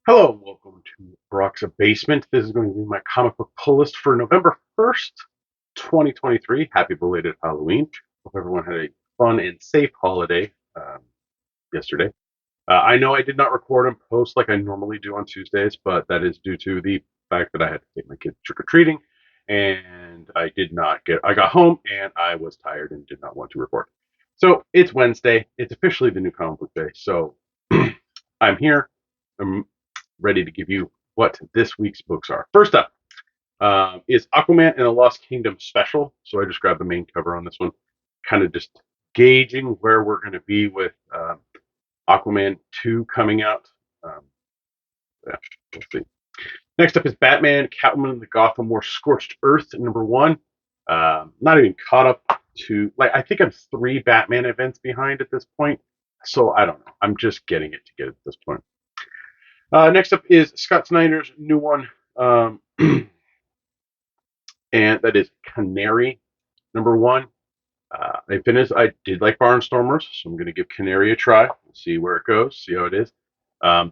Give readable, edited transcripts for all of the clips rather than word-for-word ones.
Hello and welcome to Brock's Basement. This is going to be my comic book pull list for November 1st, 2023. Happy belated Halloween. Hope everyone had a fun and safe holiday yesterday. I know I did not record and post like I normally do on Tuesdays, but that is due to the fact that I had to take my kids trick-or-treating and I got home and I was tired and did not want to record. So it's Wednesday. It's officially the new comic book day. So I'm here. I'm ready to give you what this week's books are. First up is Aquaman and the Lost Kingdom special. So I just grabbed the main cover on this one, kind of just gauging where we're going to be with Aquaman 2 coming out. Um, yeah, we'll see. Next up is Batman, Catwoman, and the Gotham War Scorched Earth, number 1. Not even caught up to, I think I'm 3 Batman events behind at this point. So I don't know. I'm just getting it to get at this point. Next up is Scott Snyder's new one, and that is Canary, number 1. I did like Barnstormers, so I'm going to give Canary a try. We'll see where it goes, see how it is.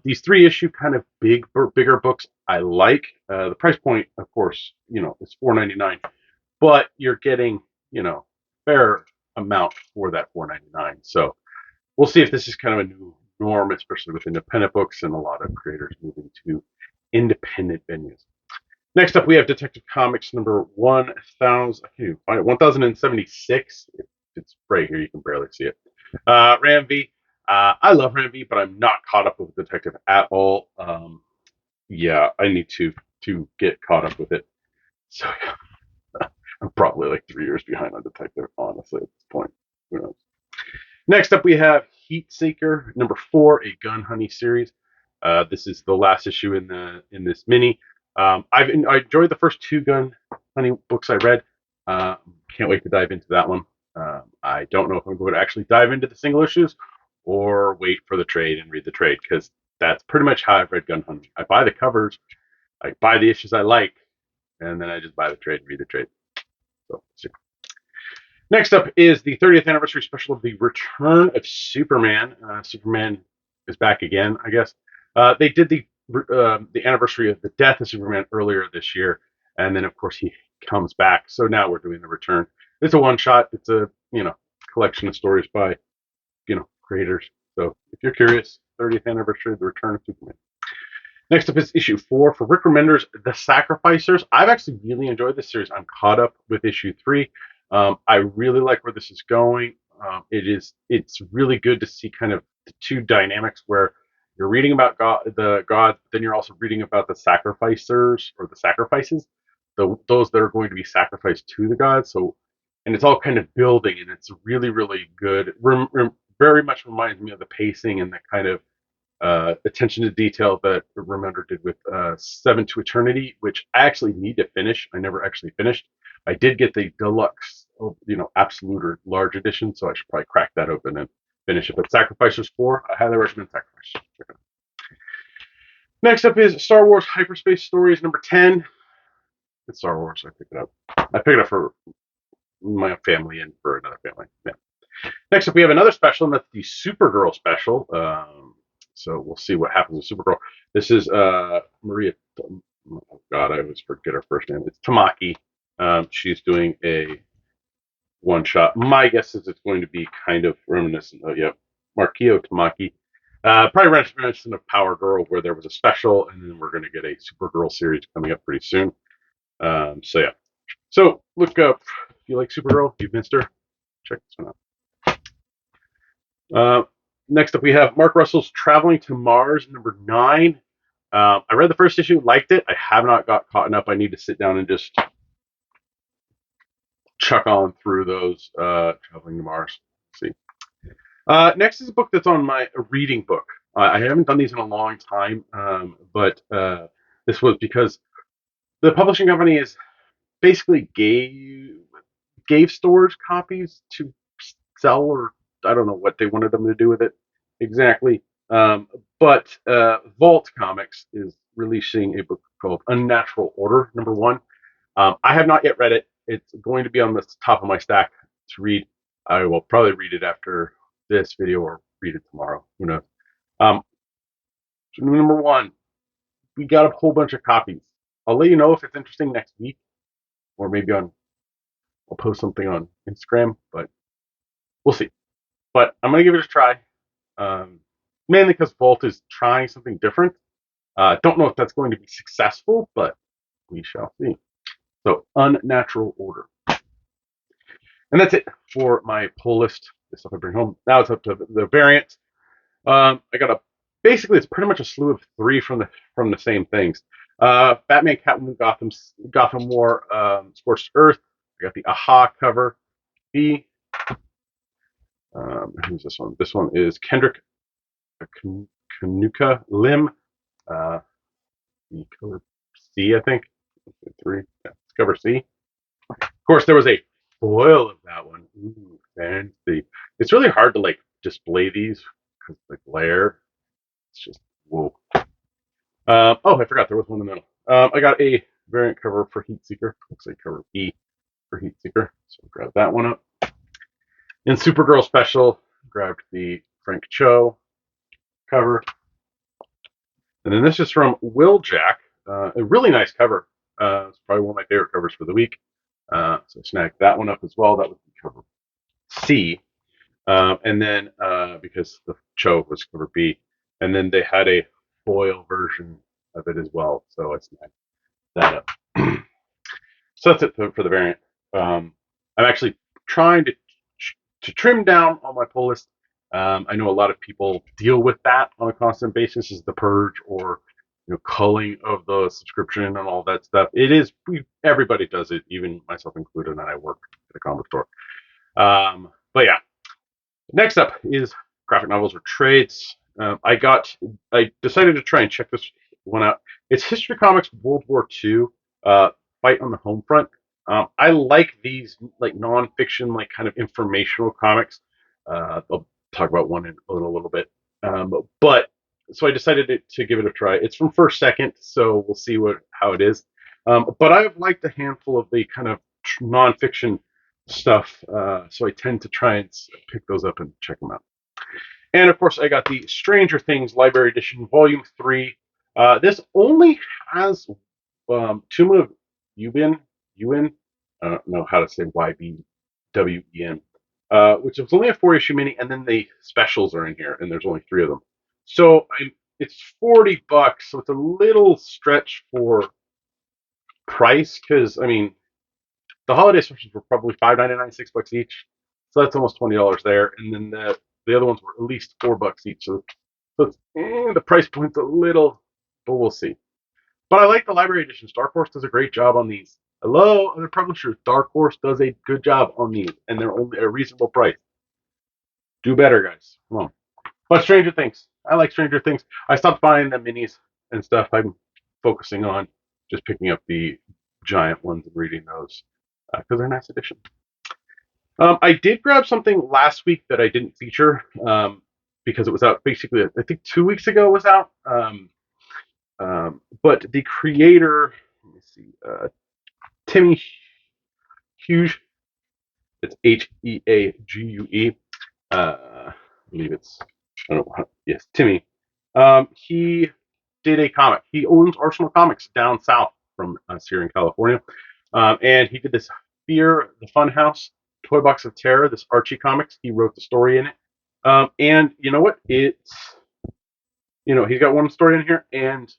These 3-issue kind of bigger books I like. The price point, of course, is $4.99, but you're getting, fair amount for that $4.99. So we'll see if this is kind of a new norm, especially with independent books and a lot of creators moving to independent venues. Next up, we have Detective Comics number 1000. I can't even find it. 1076. It's right here. You can barely see it. Ram V. I love Ram V, but I'm not caught up with Detective at all. Yeah, I need to get caught up with it. So yeah, I'm probably like 3 years behind on Detective, honestly, at this point. Who knows? Next up, we have Heat Seeker number 4, a Gun Honey series. This is the last issue in this mini. I enjoyed the first 2 Gun Honey books I read. Can't wait to dive into that one. I don't know if I'm going to actually dive into the single issues or wait for the trade and read the trade, because that's pretty much how I've read Gun Honey. I buy the covers, I buy the issues I like, and then I just buy the trade and read the trade. So, see. Next up is the 30th anniversary special of the Return of Superman. Superman is back again, I guess. They did the anniversary of the death of Superman earlier this year, and then of course he comes back. So now we're doing the return. It's a one shot. It's a collection of stories by creators. So if you're curious, 30th anniversary of the Return of Superman. Next up is issue 4 for Rick Remender's The Sacrificers. I've actually really enjoyed this series. I'm caught up with issue 3. I really like where this is going. It's really good to see kind of the 2 dynamics where you're reading about the gods, but then you're also reading about the sacrificers or the sacrifices, those that are going to be sacrificed to the gods. So, and it's all kind of building, and it's really, really good. Very much reminds me of the pacing and the kind of attention to detail that Remender did with 7 to Eternity, which I actually need to finish. I never actually finished. I did get the deluxe, absolute or large edition, so I should probably crack that open and finish it. But Sacrificers 4, I highly recommend Sacrificers. Next up is Star Wars Hyperspace Stories number 10. It's Star Wars, so I picked it up. I picked it up for my family and for another family. Yeah. Next up, we have another special, and that's the Supergirl special. So we'll see what happens with Supergirl. This is Maria. Oh God, I always forget her first name. It's Tamaki. She's doing a one shot. My guess is it's going to be kind of reminiscent of Markio Tamaki. Probably reminiscent of Power Girl, where there was a special, and then we're going to get a Supergirl series coming up pretty soon. So yeah. So look up if you like Supergirl, if you've missed her, check this one out. Next up, we have Mark Russell's Traveling to Mars, number 9. I read the first issue, liked it. I have not got caught up. I need to sit down and just chuck on through those Traveling to Mars. Let's see. Next is a book that's on my reading book. I haven't done these in a long time, but this was because the publishing company is basically gave stores copies to sell, or I don't know what they wanted them to do with it exactly. But Vault Comics is releasing a book called Unnatural Order, number 1. I have not yet read it. It's going to be on the top of my stack to read. I will probably read it after this video or read it tomorrow. Who knows? So number 1, we got a whole bunch of copies. I'll let you know if it's interesting next week, or maybe I'll post something on Instagram, but we'll see. But I'm gonna give it a try, mainly because Vault is trying something different. Don't know if that's going to be successful, but we shall see. So, Unnatural Order. And that's it for my pull list, the stuff I bring home. Now it's up to the variants. I got basically it's pretty much a slew of three from the same things. Batman, Catwoman, Gotham War, Scorched Earth. I got the Aha cover. B. Who's this one? This one is Kendrick Kanuka Lim. The cover C, I think. Three. Yeah, it's cover C. Of course, there was a foil of that one. Ooh, fancy. It's really hard to like display these because the glare. It's just whoa. Oh, I forgot there was one in the middle. I got a variant cover for Heat Seeker. Looks like cover E for Heat Seeker. So grab that one up. In Supergirl Special, grabbed the Frank Cho cover. And then this is from Will Jack. A really nice cover. It's probably one of my favorite covers for the week. So snagged that one up as well. That was cover C. And then because the Cho was cover B. And then they had a foil version of it as well. So I snagged that up. So that's it for the variant. I'm actually trying to trim down on my pull list. I know a lot of people deal with that on a constant basis, is the purge or culling of the subscription and all that stuff. It is everybody does it, even myself included, and I work at a comic store. But yeah, next up is graphic novels or trades. I decided to try and check this one out. It's History Comics World War II, Fight on the Home Front. I like these like nonfiction, like kind of informational comics. I'll talk about one in a little bit. But so I decided to give it a try. It's from First Second, so we'll see how it is. But I've liked a handful of the kind of nonfiction stuff, so I tend to try and pick those up and check them out. And of course, I got the Stranger Things Library Edition, Volume 3. This only has Tomb of Yubin. I don't know how to say YBWEN, which is only a 4-issue mini, and then the specials are in here, and there's only 3 of them. So it's $40, so it's a little stretch for price, because I mean, the holiday specials were probably $5.99, $6 each, so that's almost $20 there, and then the other ones were at least $4 each. So the price point's a little, but we'll see. But I like the library editions. Dark Horse does a great job on these. Hello, other publishers. Dark Horse does a good job on these, and they're only a reasonable price. Do better, guys. Come on. But Stranger Things. I like Stranger Things. I stopped buying the minis and stuff. I'm focusing on just picking up the giant ones and reading those because they're a nice addition. I did grab something last week that I didn't feature because it was out basically, I think 2 weeks ago it was out. But the creator, let me see, Timmy Hughes, it's Heague. I believe it's, I don't know, yes, Timmy. He did a comic. He owns Arsenal Comics down south from us here in California. And he did this Fear the Funhouse Toy Box of Terror, this Archie comics. He wrote the story in it. And you know what? He's got one story in here, and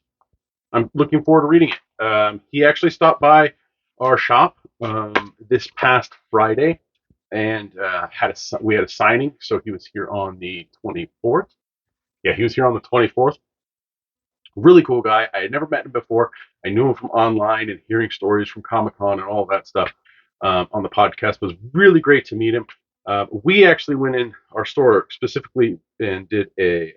I'm looking forward to reading it. He actually stopped by our shop this past Friday, and we had a signing. So he was here on the 24th. Yeah, he was here on the 24th. Really cool guy. I had never met him before. I knew him from online and hearing stories from Comic-Con and all that stuff on the podcast. It was really great to meet him. We actually went in our store specifically and did a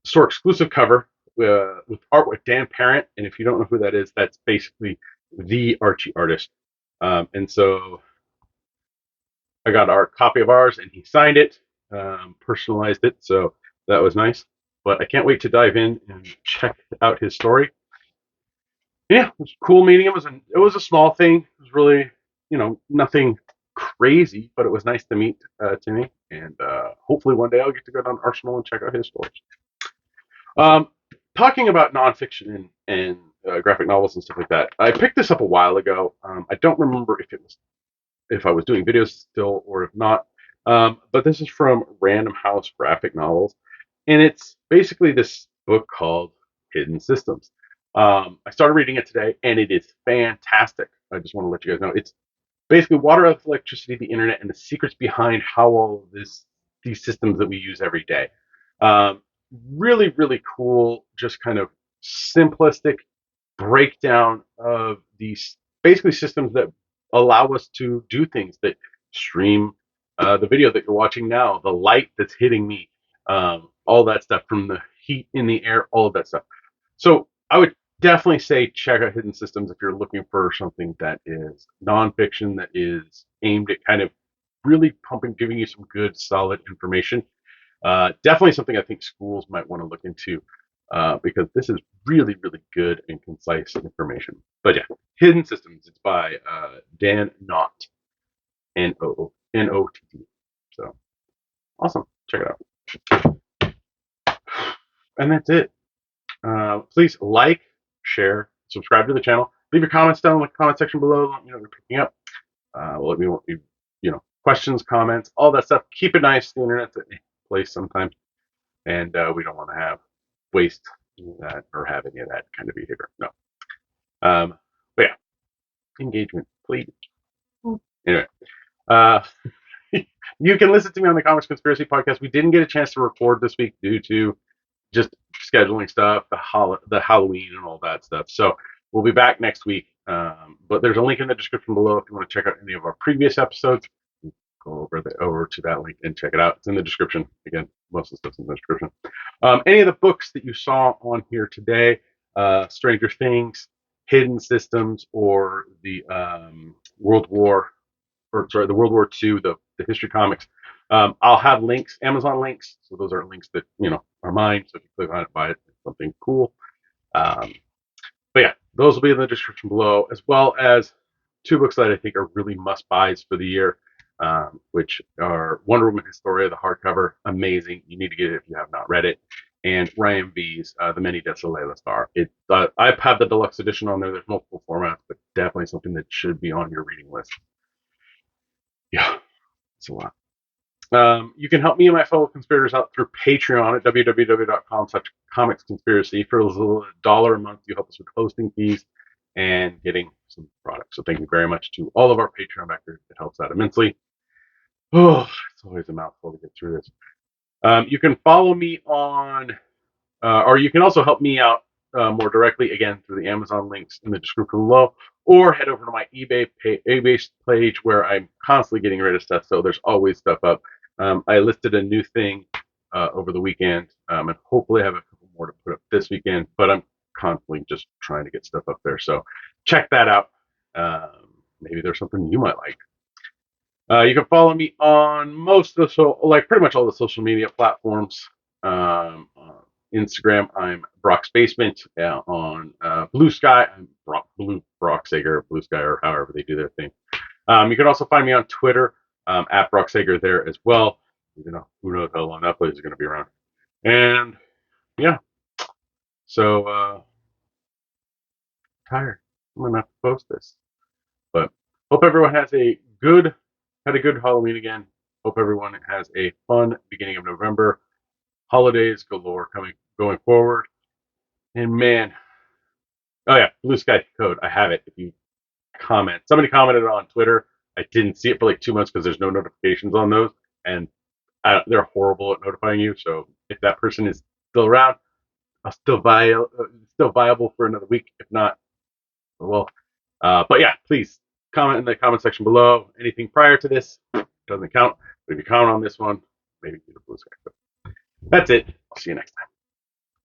store exclusive cover with art with Dan Parent. And if you don't know who that is, that's basically the Archie artist. And so I got our copy of ours, and he signed it, personalized it. So that was nice. But I can't wait to dive in and check out his story. Yeah, it was cool meeting him. It was a small thing. It was really, nothing crazy, but it was nice to meet Timmy. And hopefully one day I'll get to go down to Arsenal and check out his stores. talking about nonfiction and graphic novels and stuff like that. I picked this up a while ago. I don't remember if I was doing videos still or if not. But this is from Random House Graphic Novels, and it's basically this book called Hidden Systems. I started reading it today, and it is fantastic. I just want to let you guys know it's basically water, electricity, the internet, and the secrets behind how all of these systems that we use every day. Um, Really, really cool, just kind of simplistic breakdown of these basically systems that allow us to do things that stream the video that you're watching now, the light that's hitting me, all that stuff from the heat in the air, all of that stuff. So I would definitely say check out Hidden Systems if you're looking for something that is nonfiction, that is aimed at kind of really pumping, giving you some good, solid information. Definitely something I think schools might want to look into because this is really, really good and concise information. But yeah, Hidden Systems. It's by Dan Knott, Nott. So awesome. Check it out. And that's it. Please like, share, subscribe to the channel. Leave your comments down in the comment section below. Let me know what you're picking up. Let me know questions, comments, all that stuff. Keep it nice. The internet's a place sometimes, and we don't want to have waste that or have any of that kind of behavior. No. But yeah, engagement, please. Anyway, uh, you can listen to me on the Comics Conspiracy Podcast. We didn't get a chance to record this week due to just scheduling stuff, the Halloween and all that stuff. So we'll be back next week. But there's a link in the description below if you want to check out any of our previous episodes. Go over to that link and check it out. It's in the description. Again, most of the stuff's in the description. Any of the books that you saw on here today, Stranger Things, Hidden Systems, or the World War II, the history comics. I'll have links, Amazon links. So those are links that are mine. So if you click on it, buy it. It's something cool. But yeah, those will be in the description below, as well as two books that I think are really must-buys for the year, which are Wonder Woman Historia, the hardcover, amazing. You need to get it if you have not read it. And Ryan V's The Many Deaths of Layla Starr. I have the deluxe edition on there. There's multiple formats, but definitely something that should be on your reading list. Yeah, it's a lot. You can help me and my fellow conspirators out through Patreon at www.com/comicsconspiracy. For as little as $1 a month, you help us with hosting fees and getting some products. So thank you very much to all of our Patreon backers. It helps out immensely. Oh, it's always a mouthful to get through this. You can follow me on, or you can also help me out more directly, again, through the Amazon links in the description below, or head over to my eBay page where I'm constantly getting rid of stuff, so there's always stuff up. I listed a new thing over the weekend, and hopefully I have a couple more to put up this weekend, but I'm constantly just trying to get stuff up there, so check that out. Maybe there's something you might like. You can follow me on pretty much all the social media platforms. Instagram, I'm Brock's Basement. On Bluesky, I'm brocksager, Bluesky, or however they do their thing. You can also find me on Twitter, at brocksager there as well. Who knows how long that place is going to be around. And yeah, so tired. I'm going to have to post this. But hope everyone had a good Halloween again. Hope everyone has a fun beginning of November. Holidays galore going forward. And man, oh yeah, Bluesky code. I have it. If you comment, somebody commented on Twitter. I didn't see it for like 2 months because there's no notifications on those, and they're horrible at notifying you. So if that person is still around, I'll still viable for another week. If not, well. But yeah, please comment in the comment section below. Anything prior to this doesn't count. But if you comment on this one, maybe do the Bluesky code. That's it. I'll see you next time.